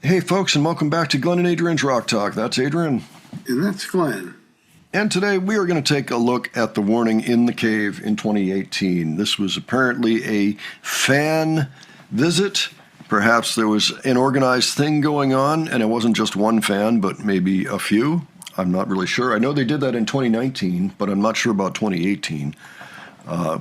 Hey folks, and welcome back to Glenn and Adrian's Rock Talk. That's Adrian. And that's Glenn. And today we are going to take a look at the Warning in the Cave in 2018. This was apparently a fan visit. Perhaps there was an organized thing going on, and it wasn't just one fan, but maybe a few. I'm not really sure. I know they did that in 2019, but I'm not sure about 2018.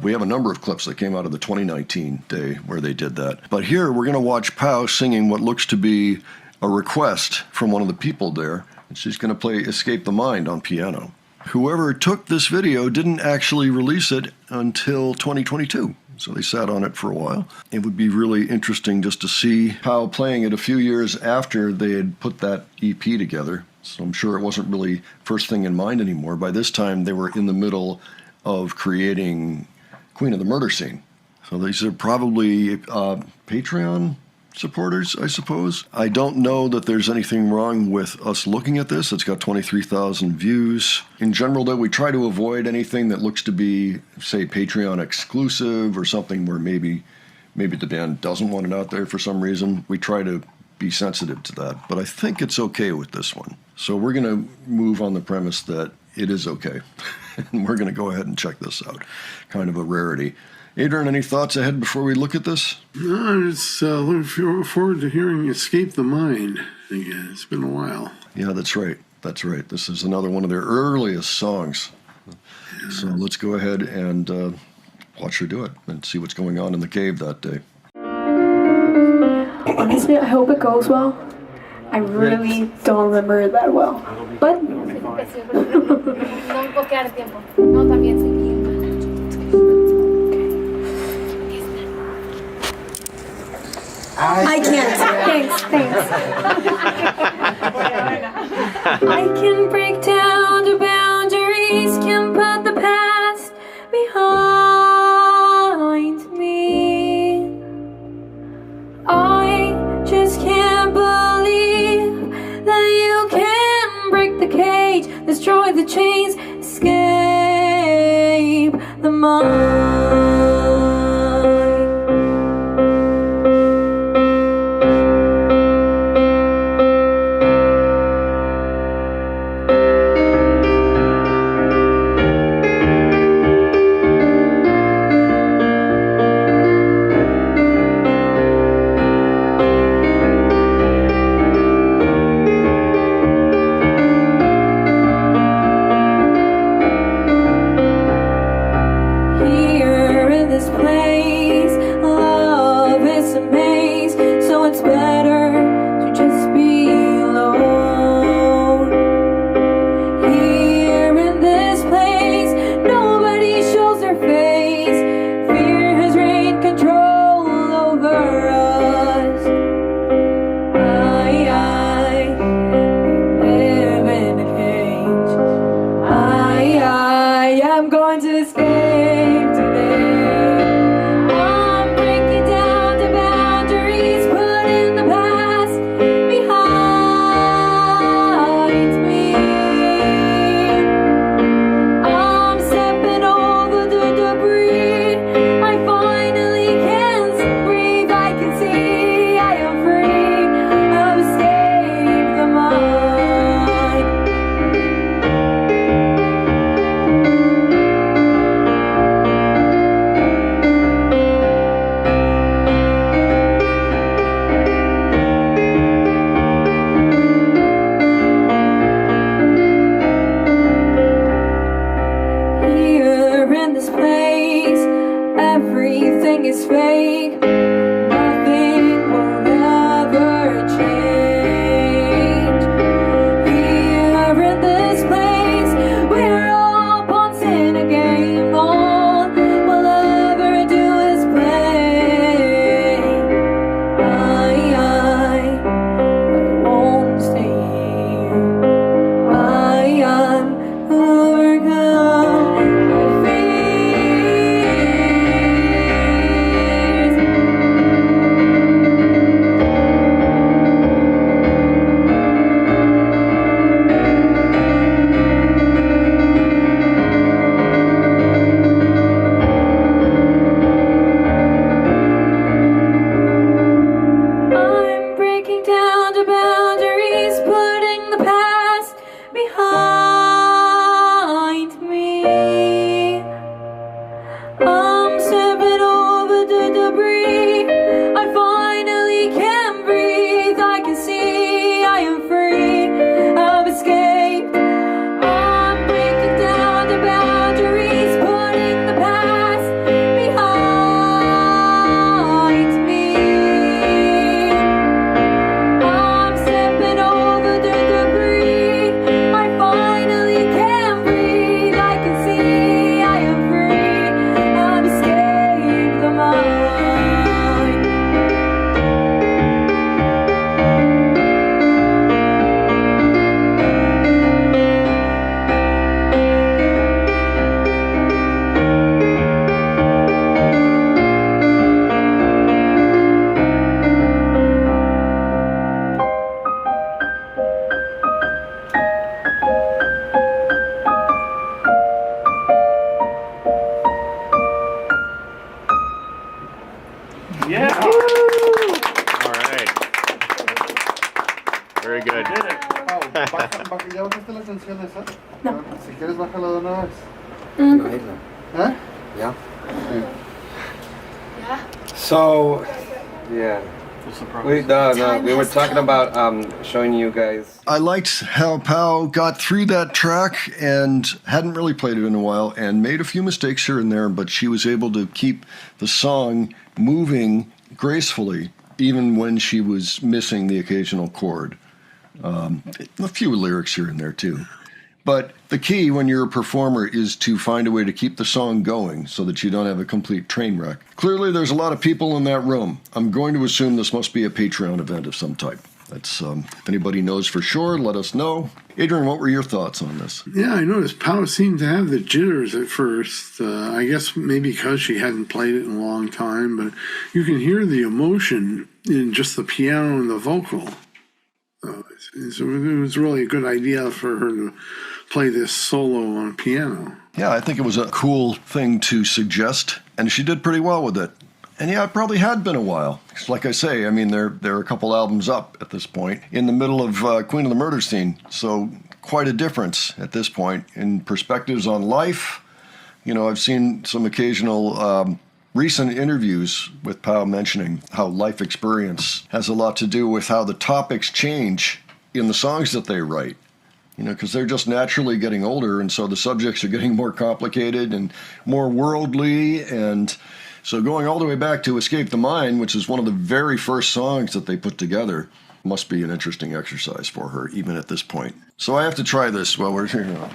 We have a number of clips that came out of the 2019 day where they did that. But here we're going to watch Pau singing what looks to be a request from one of the people there. And she's going to play Escape the Mind on piano. Whoever took this video didn't actually release it until 2022. So they sat on it for a while. It would be really interesting just to see Pau playing it a few years after they had put that EP together. So I'm sure it wasn't really first thing in mind anymore. By this time, they were in the middle of creating Queen of the Murder Scene. So these are probably Patreon supporters, I suppose. I don't know that there's anything wrong with us looking at this. It's got 23,000 views. In general, though, we try to avoid anything that looks to be, say, Patreon exclusive or something where maybe the band doesn't want it out there for some reason. We try to be sensitive to that. But I think it's okay with this one. So we're going to move on the premise that it is okay. And we're going to go ahead and check this out. Kind of a rarity. Adrian, any thoughts ahead before we look at this? No, I'm just looking forward to hearing Escape the Mind again. It's been a while. Yeah, that's right. That's right. This is another one of their earliest songs. Yeah. So let's go ahead and watch her do it and see what's going on in the cave that day. Honestly, I hope it goes well. I really don't remember it that well. But I can't. Thanks. I can break down the boundaries, can put the past behind me. I just can't believe that you can break the cage, destroy the chains, escape the mind. Very good. Did it. ¿Ya bajaste la canción esa? No. Si quieres, bájala de una vez. ¿Eh? Yeah. Yeah. So, yeah. We were talking about showing you guys. I liked how Pau got through that track and hadn't really played it in a while and made a few mistakes here and there, but she was able to keep the song moving gracefully, even when she was missing the occasional chord. A few lyrics here and there, too. But the key when you're a performer is to find a way to keep the song going so that you don't have a complete train wreck. Clearly, there's a lot of people in that room. I'm going to assume this must be a Patreon event of some type. That's if anybody knows for sure, let us know. Adrian, what were your thoughts on this? Yeah, I noticed Pau seemed to have the jitters at first. I guess maybe because she hadn't played it in a long time, but you can hear the emotion in just the piano and the vocal. So it was really a good idea for her to play this solo on piano. Yeah, I think it was a cool thing to suggest, and she did pretty well with it. And yeah, it probably had been a while. 'Cause like I say, I mean, they're a couple albums up at this point, in the middle of Queen of the Murder Scene. So quite a difference at this point in perspectives on life. You know, I've seen some occasional recent interviews with Pau mentioning how life experience has a lot to do with how the topics change in the songs that they write. You know, because they're just naturally getting older, and so the subjects are getting more complicated and more worldly. And so going all the way back to Escape the Mind, which is one of the very first songs that they put together, must be an interesting exercise for her, even at this point. So I have to try this while we're here.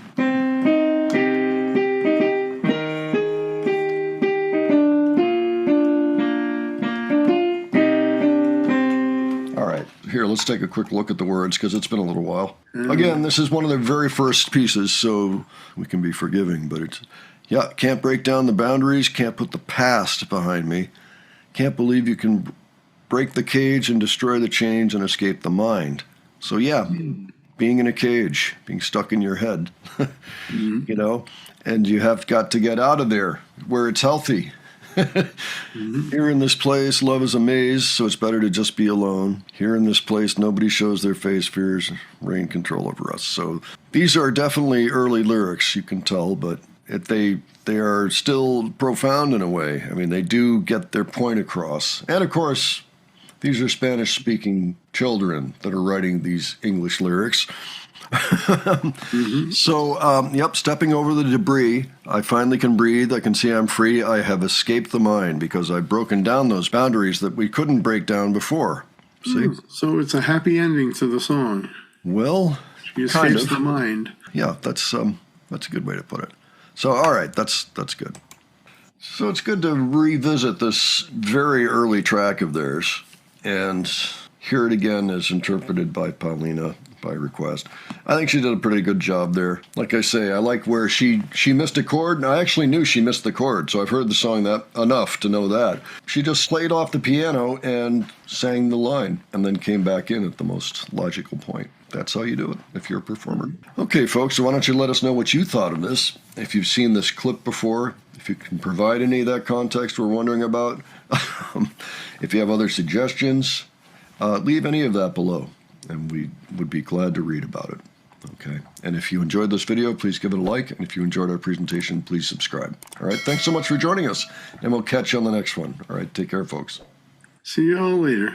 Here, let's take a quick look at the words because it's been a little while. Again, this is one of their very first pieces, so we can be forgiving, but it's, yeah, can't break down the boundaries, can't put the past behind me, can't believe you can break the cage and destroy the chains and escape the mind. So yeah, being in a cage, being stuck in your head, you know, and you have got to get out of there where it's healthy. Here in this place, love is a maze, so it's better to just be alone. Here in this place, nobody shows their face, fears reign control over us. So these are definitely early lyrics, you can tell, but they are still profound in a way. I mean, they do get their point across. And of course, these are Spanish-speaking children that are writing these English lyrics. So, yep, stepping over the debris, I finally can breathe, I can see I'm free, I have escaped the mind because I've broken down those boundaries that we couldn't break down before. See? So it's a happy ending to the song. Well, She kind escapes of. the mind. Yeah, that's a good way to put it. So, all right, that's good. So it's good to revisit this very early track of theirs and hear it again as interpreted by Paulina by request. I think she did a pretty good job there. Like I say, I like where she missed a chord, and I actually knew she missed the chord, so I've heard the song that enough to know that. She just played off the piano and sang the line, and then came back in at the most logical point. That's how you do it if you're a performer. Okay, folks, so why don't you let us know what you thought of this? If you've seen this clip before, if you can provide any of that context we're wondering about, if you have other suggestions, leave any of that below, and we would be glad to read about it. Okay, and if you enjoyed this video, please give it a like, and if you enjoyed our presentation, please subscribe. All right, thanks so much for joining us, and we'll catch you on the next one. All right, take care, folks. See you all later.